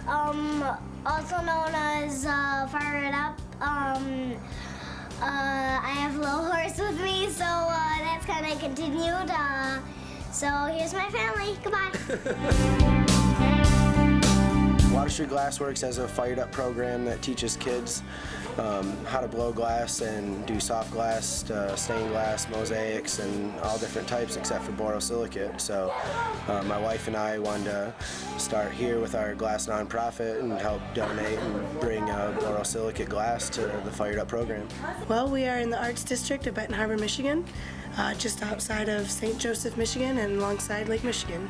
also known as Fire It Up. I have a little horse with me, so that's kind of continued. So here's my family. Goodbye. Water Street Glassworks has a Fired Up program that teaches kids how to blow glass and do soft glass, stained glass, mosaics, and all different types except for borosilicate. So my wife and I wanted to start here with our glass nonprofit and help donate and bring borosilicate glass to the Fired Up program. Well, we are in the Arts District of Benton Harbor, Michigan, just outside of St. Joseph, Michigan, and alongside Lake Michigan.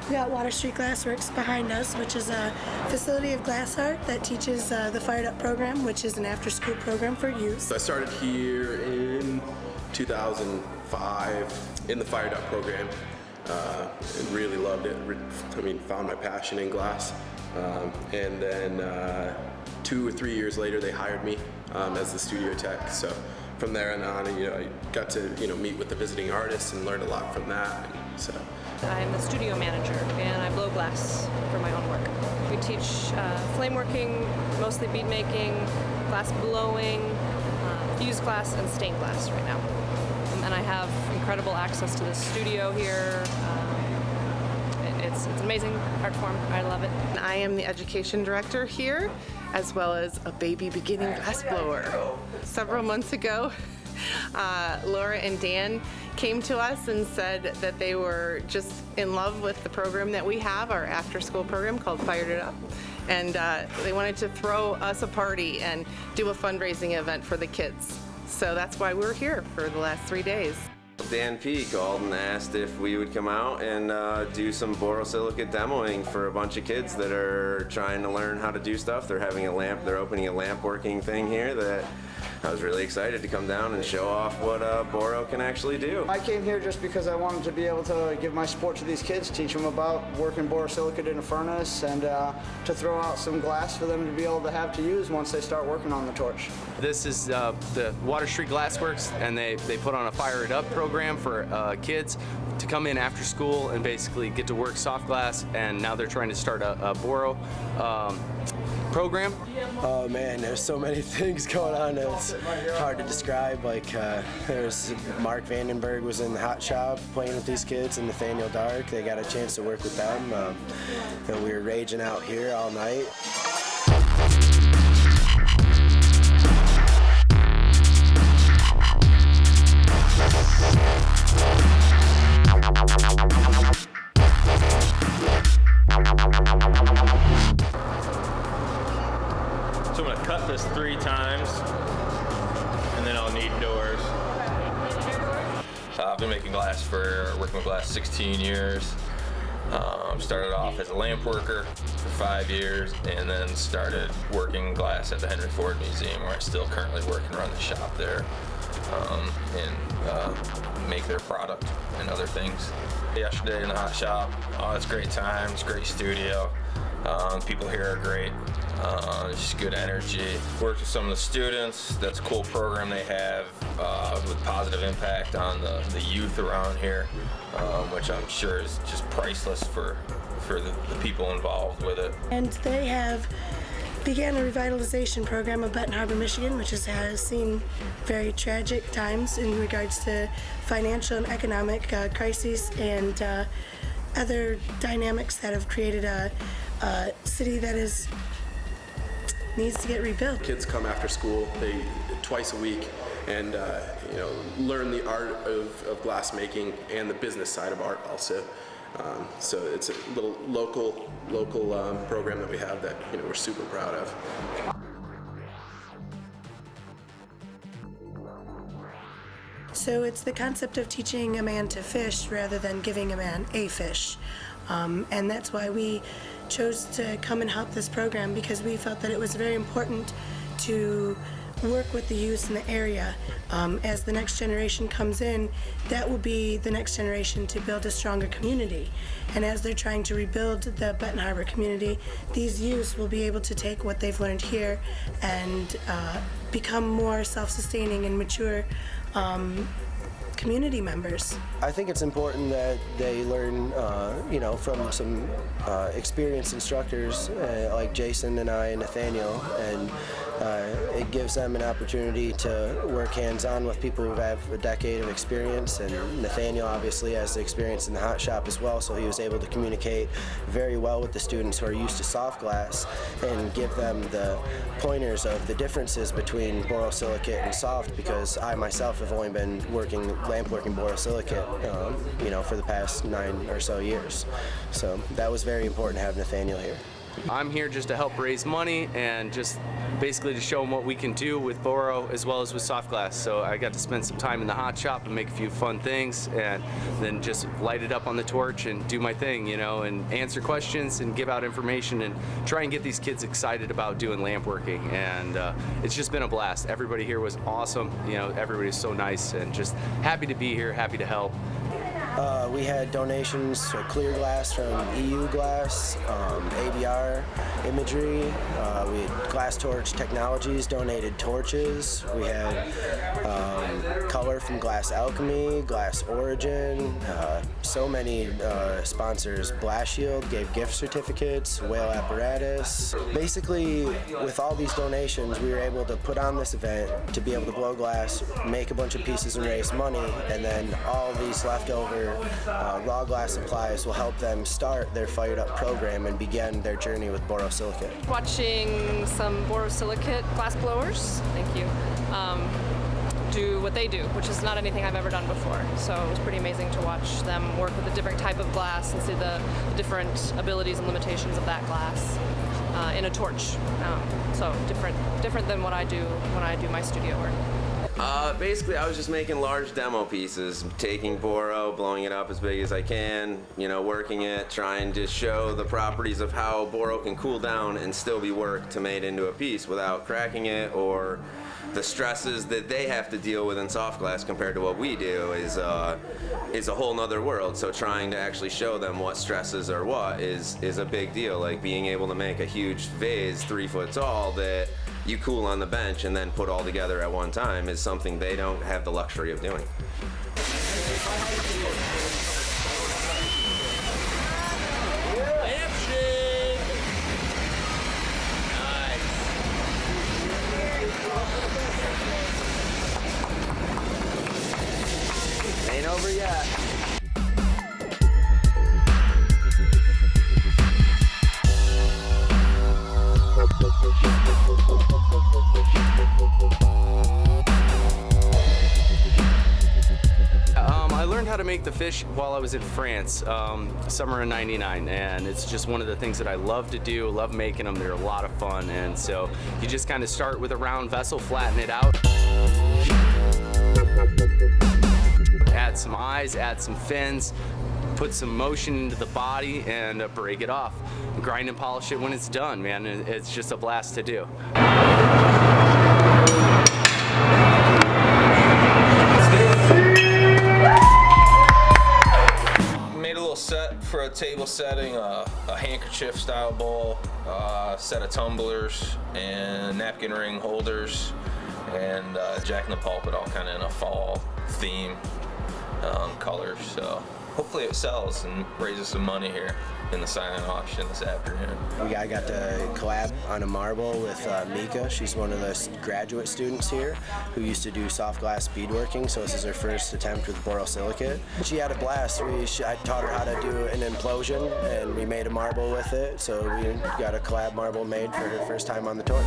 We got Water Street Glassworks behind us, which is a facility of glass art that teaches the Fired Up program, which is an after-school program for youth. I started here in 2005 in the Fired Up program and really loved it. I mean, found my passion in glass. And then 2 or 3 years later, they hired me as the studio tech. So from there on, I got to meet with the visiting artists and learned a lot from that. So I'm the studio manager and I blow glass for my own work. We teach flame working, mostly bead making, glass blowing, fused glass, and stained glass right now. And I have incredible access to the studio here. It's an amazing art form. I love it. I am the education director here, as well as a baby beginning glass blower. Several months ago, Laura and Dan came to us and said that they were just in love with the program that we have, our after-school program called Fired It Up, and they wanted to throw us a party and do a fundraising event for the kids. So that's why we're here for the last 3 days. Dan P. called and asked if we would come out and do some borosilicate demoing for a bunch of kids that are trying to learn how to do stuff. They're opening a lamp working thing here that I was really excited to come down and show off what Boro can actually do. I came here just because I wanted to be able to give my support to these kids, teach them about working borosilicate in a furnace, and to throw out some glass for them to be able to have to use once they start working on the torch. This is the Water Street Glassworks, and they put on a Fire It Up program for kids to come in after school and basically get to work soft glass, and now they're trying to start a Boro program. Oh man, there's so many things going on. It's hard to describe. Like there's Mark Vandenberg was in the hot shop playing with these kids, and Nathaniel Dark. They got a chance to work with them. And we were raging out here all night. So I'm going to cut this 3 times, and then I'll need doors. I've been working with glass 16 years. Started off as a lamp worker for 5 years, and then started working glass at the Henry Ford Museum, where I still currently work and run the shop there, and make their product and other things. Yesterday in the hot shop, it's great times, great studio. People here are great. Just good energy. Worked with some of the students. That's a cool program they have with positive impact on the youth around here, which I'm sure is just priceless for the people involved with it. And they have began a revitalization program of Benton Harbor, Michigan, which has seen very tragic times in regards to financial and economic crises and other dynamics that have created a city that needs to get rebuilt. Kids come after school, twice a week, and learn the art of glass making and the business side of art also. So it's a little local program that we have that we're super proud of. So it's the concept of teaching a man to fish rather than giving a man a fish. And that's why we chose to come and help this program, because we felt that it was very important to work with the youth in the area. As the next generation comes in, that will be the next generation to build a stronger community. And as they're trying to rebuild the Benton Harbor community, these youths will be able to take what they've learned here and become more self-sustaining and mature community members. I think it's important that they learn, from some experienced instructors like Jason and I and Nathaniel, and it gives them an opportunity to work hands-on with people who have a decade of experience, and Nathaniel obviously has the experience in the hot shop as well, so he was able to communicate very well with the students who are used to soft glass and give them the pointers of the differences between borosilicate and soft, because I myself have only been lamp working borosilicate for the past 9 or so years. So that was very important to have Nathaniel here. I'm here just to help raise money and just basically to show them what we can do with boro as well as with soft glass. So I got to spend some time in the hot shop and make a few fun things, and then just light it up on the torch and do my thing, and answer questions and give out information and try and get these kids excited about doing lamp working. And it's just been a blast. Everybody here was awesome. Everybody's so nice, and just happy to be here, happy to help. We had donations for clear glass from EU Glass, ABR Imagery. We had Glass Torch Technologies donated torches. We had color from Glass Alchemy, Glass Origin. So many sponsors. Blast Shield gave gift certificates, Whale Apparatus. Basically, with all these donations, we were able to put on this event to be able to blow glass, make a bunch of pieces and raise money, and then all these leftover raw glass supplies will help them start their Fired Up program and begin their journey with borosilicate. Watching some borosilicate glass blowers, thank you, do what they do, which is not anything I've ever done before. So it was pretty amazing to watch them work with a different type of glass and see the different abilities and limitations of that glass in a torch. So different than what I do when I do my studio work. Basically, I was just making large demo pieces, taking boro, blowing it up as big as I can, working it, trying to show the properties of how boro can cool down and still be worked to made into a piece without cracking it, or the stresses that they have to deal with in soft glass compared to what we do is a whole nother world. So trying to actually show them what stresses are what is a big deal, like being able to make a huge vase 3 foot tall that you cool on the bench and then put all together at one time is something they don't have the luxury of doing. Ain't over yet. I learned how to make the fish while I was in France, summer of '99, and it's just one of the things that I love to do, love making them. They're a lot of fun, and so you just kind of start with a round vessel, flatten it out, add some eyes, add some fins, put some motion into the body, and break it off. Grind and polish it when it's done, man. It's just a blast to do. Set for a table setting, a handkerchief style bowl, a set of tumblers and napkin ring holders, and Jack in the Pulpit, all kind of in a fall theme colors. So hopefully it sells and raises some money here in the silent auction this afternoon. I got to collab on a marble with Mika. She's one of the graduate students here who used to do soft glass beadworking, so this is her first attempt with borosilicate. She had a blast. I taught her how to do an implosion, and we made a marble with it, so we got a collab marble made for her first time on the torch.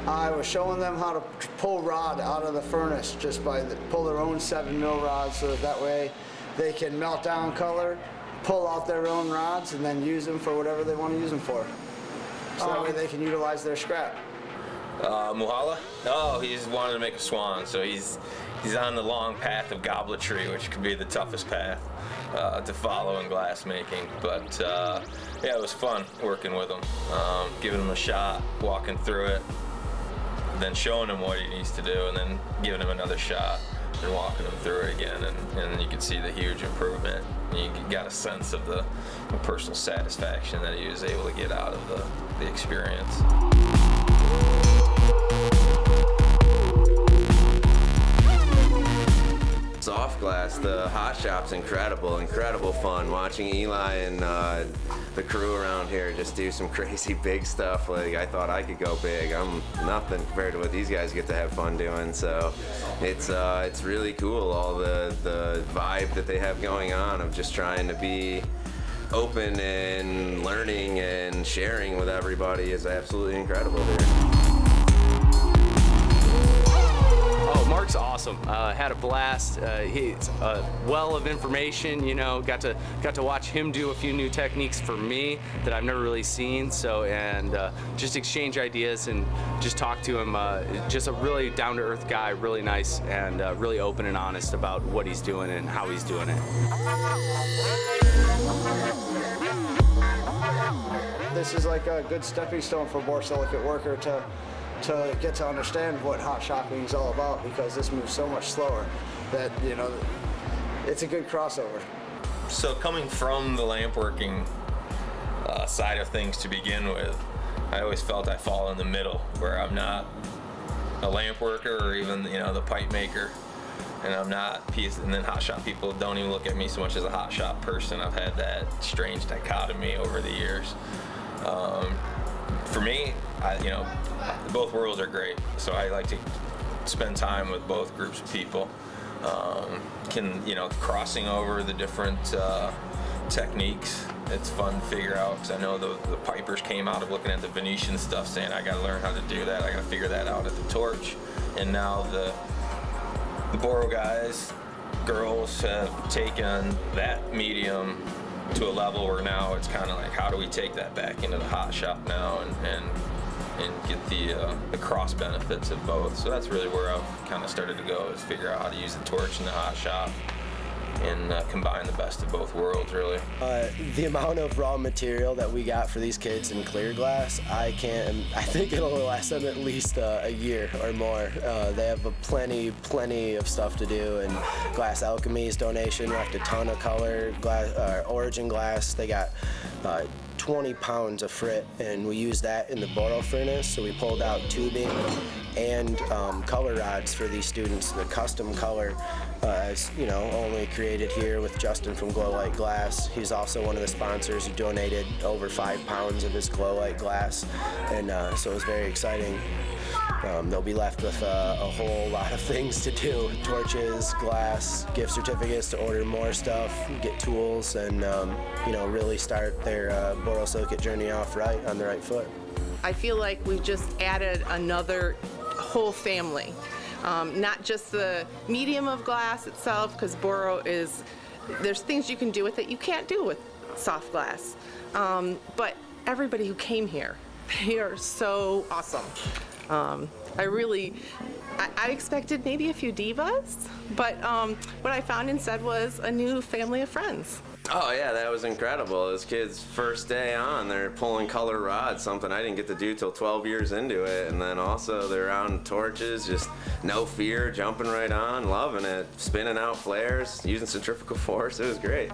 I was showing them how to pull rod out of the furnace just by pull their own 7mm rods, so that way they can melt down color, pull out their own rods, and then use them for whatever they want to use them for. So that way they can utilize their scrap. Muhala? Oh, he's wanted to make a swan, so he's on the long path of gobletry, which could be the toughest path to follow in glass making. But yeah, it was fun working with him, giving him a shot, walking through it. then showing him what he needs to do, and then giving him another shot and walking him through it again, and you can see the huge improvement. You got a sense of the personal satisfaction that he was able to get out of the experience. Soft glass, the hot shop's incredible fun. Watching Eli and the crew around here just do some crazy big stuff. Like, I thought I could go big. I'm nothing compared to what these guys get to have fun doing. So it's really cool, all the vibe that they have going on of just trying to be open and learning and sharing with everybody is absolutely incredible here. Oh, Mark's awesome. Had a blast. He's a well of information. You know, got to watch him do a few new techniques for me that I've never really seen. So, and just exchange ideas and just talk to him. Just a really down-to-earth guy, really nice, and really open and honest about what he's doing and how he's doing it. This is like a good stepping stone for a borosilicate worker to get to understand what hot shopping is all about, because this moves so much slower that, you know, it's a good crossover. So coming from the lamp working side of things to begin with, I always felt I fall in the middle, where I'm not a lamp worker or even, you know, the pipe maker, and I'm not and then hot shop people don't even look at me so much as a hot shop person. I've had that strange dichotomy over the years. For me, both worlds are great, so I like to spend time with both groups of people. Crossing over the different techniques, it's fun to figure out, because I know the pipers came out of looking at the Venetian stuff saying, I gotta learn how to do that, I gotta figure that out at the torch. And now the Boro guys, girls have taken that medium to a level where now it's kind of like, how do we take that back into the hot shop now and get the cross benefits of both. So that's really where I've kind of started to go, is figure out how to use the torch in the hot shop and combine the best of both worlds, really. The amount of raw material that we got for these kids in clear glass, I think it'll last them at least a year or more. They have plenty of stuff to do, and Glass Alchemy's donation left a ton of color, Origin glass. They got 20 pounds of frit, and we used that in the Boro furnace, so we pulled out tubing and color rods for these students. The custom color is, only created here with Justin from Glow Light Glass. He's also one of the sponsors who donated over 5 pounds of his Glow Light glass, and so it was very exciting. They'll be left with a whole lot of things to do: torches, glass, gift certificates to order more stuff, get tools, and really start their borosilicate journey off right, on the right foot. I feel like we've just added another whole family. Not just the medium of glass itself, because Boro there's things you can do with it you can't do with soft glass. But everybody who came here, they are so awesome. I expected maybe a few divas, but what I found instead was a new family of friends. Oh yeah, that was incredible. Those kids, first day on, they're pulling color rods, something I didn't get to do till 12 years into it. And then also they're on torches, just no fear, jumping right on, loving it, spinning out flares, using centrifugal force. It was great.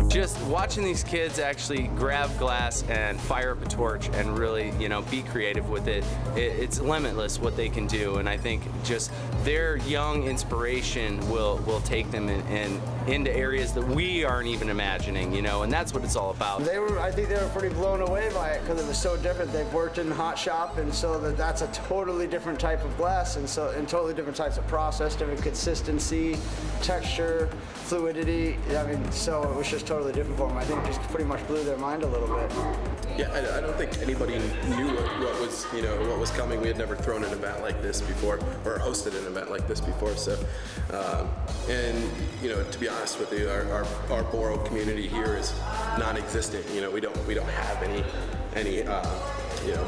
Just watching these kids actually grab glass and fire up a torch and really, be creative with it, it's limitless what they can do. And I think just their young inspiration will take them into areas that we aren't even imagining, and that's what it's all about. I think they were pretty blown away by it, because it was so different. They've worked in hot shop, and so that's a totally different type of glass, and totally different types of process, different consistency, texture, fluidity. So it was just totally different for them. I think just pretty much blew their mind a little bit. Yeah, I don't think anybody knew what was coming. We had never thrown an event like this before, or hosted an event like this before. So, to be honest with you, our Boro community here is non-existent. We don't have any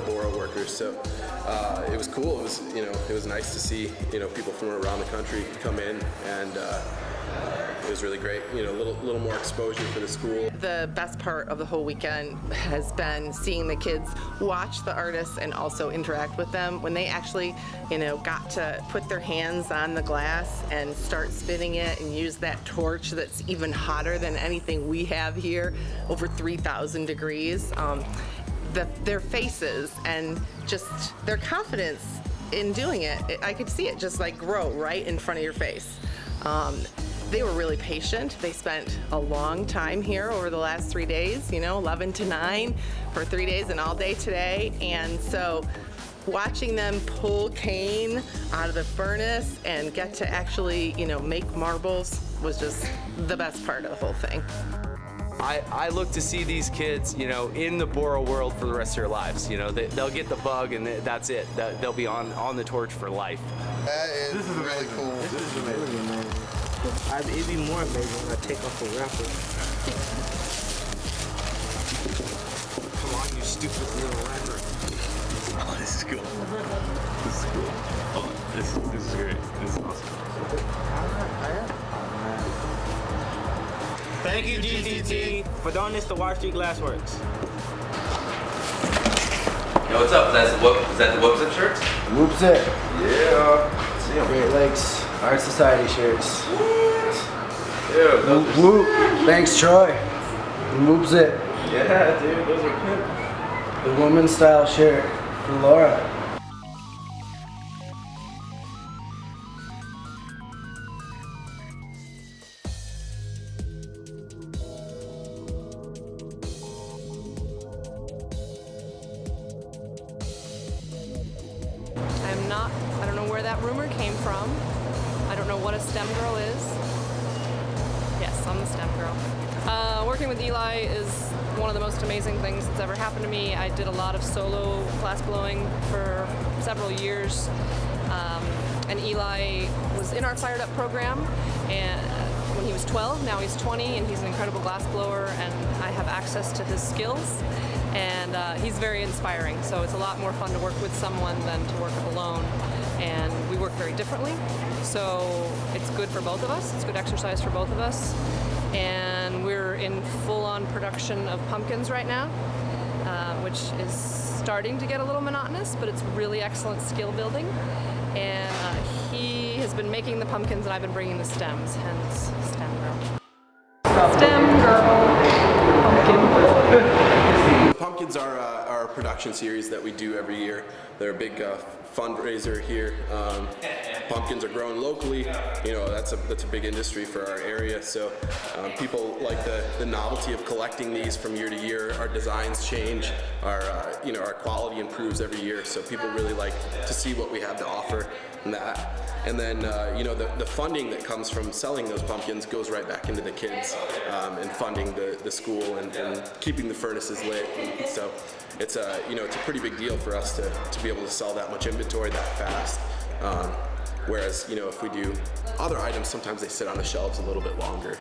Boro workers. So it was cool. It was nice to see people from around the country come in and was really great. You know, a little more exposure for the school. The best part of the whole weekend has been seeing the kids watch the artists and also interact with them. When they actually, got to put their hands on the glass and start spinning it and use that torch that's even hotter than anything we have here, over 3,000 degrees. Their faces and just their confidence in doing it, I could see it just like grow right in front of your face. They were really patient. They spent a long time here over the last 3 days, 11 to 9 for 3 days and all day today. And so watching them pull cane out of the furnace and get to actually, make marbles was just the best part of the whole thing. I look to see these kids, in the Boro world for the rest of their lives. They'll get the bug and that's it. They'll be on the torch for life. This is really cool. This is amazing. It'd be more amazing when I take off the wrapper. Come on, you stupid little wrapper. Oh, this is cool. This is cool. Oh, this is great. This is awesome. Thank you, GCT, for doing this to Water Street Glassworks. Yo, what's up? Is that the Whoops It shirts? Whoops it. Yeah. See 'em. Great Lakes Art Society shirts. What? Yeah, those are... Whoop. Thanks, Troy. Whoops it. Yeah, dude, those are pimp. The woman's style shirt for Laura. I don't know where that rumor came from. I don't know what a STEM girl is. Yes, I'm the STEM girl. Working with Eli is one of the most amazing things that's ever happened to me. I did a lot of solo glass blowing for several years. And Eli was in our Fired Up program and when he was 12, now he's 20, and he's an incredible glass blower, and I have access to his skills. And he's very inspiring, so it's a lot more fun to work with someone than to work alone. And we work very differently, so it's good for both of us. It's good exercise for both of us. And we're in full-on production of pumpkins right now, which is starting to get a little monotonous, but it's really excellent skill building. And he has been making the pumpkins, and I've been bringing the stems, hence STEM Girl. STEM Girl. Pumpkins are our production series that we do every year. They're a big fundraiser here. Pumpkins are grown locally. That's a big industry for our area. So people like the novelty of collecting these from year to year. Our designs change. Our quality improves every year. So people really like to see what we have to offer and that. And then the funding that comes from selling those pumpkins goes right back into the kids and funding the school and keeping the furnaces lit. And so it's a pretty big deal for us to be able to sell that much inventory that fast. Whereas if we do other items, sometimes they sit on the shelves a little bit longer.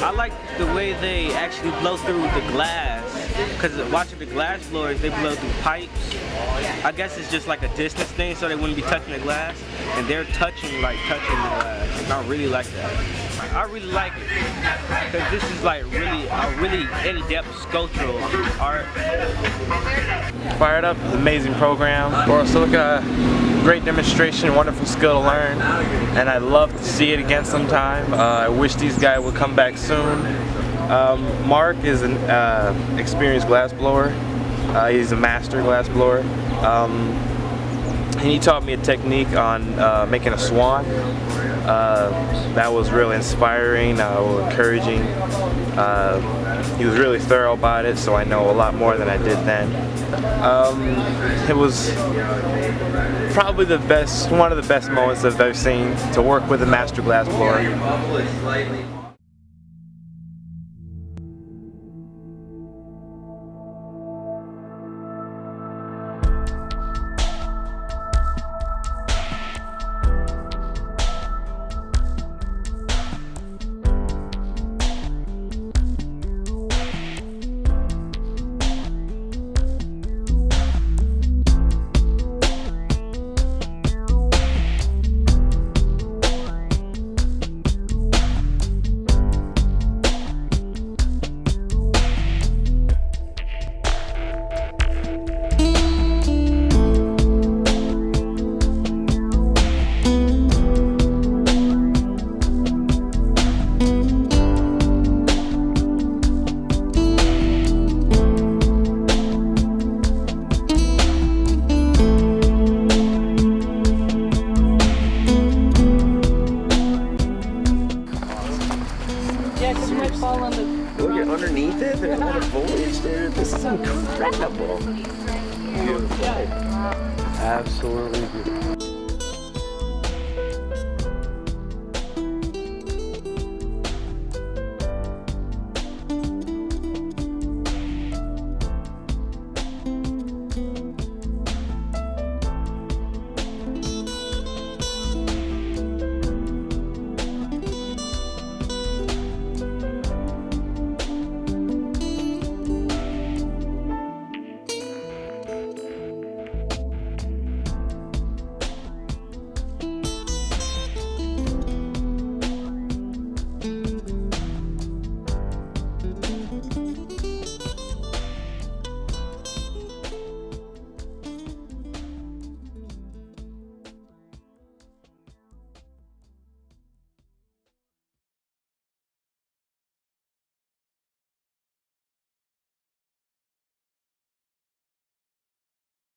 I like the way they actually blow through the glass, because watching the glass blowers, they blow through pipes. I guess it's just like a distance thing, so they wouldn't be touching the glass. and they're touching the glass. And I really like that. I really like it because this is like a really in-depth sculptural art. Fired Up, amazing program. Borosilica, great demonstration, wonderful skill to learn, and I'd love to see it again sometime. I wish these guys would come back soon. Mark is an experienced glass blower. He's a master glass blower. And he taught me a technique on making a swan. That was really inspiring, encouraging. He was really thorough about it, so I know a lot more than I did then. It was probably one of the best moments that I've seen to work with a master glass blower. Look at underneath it, there's a lot of foliage there. This is incredible. Beautiful. Absolutely beautiful.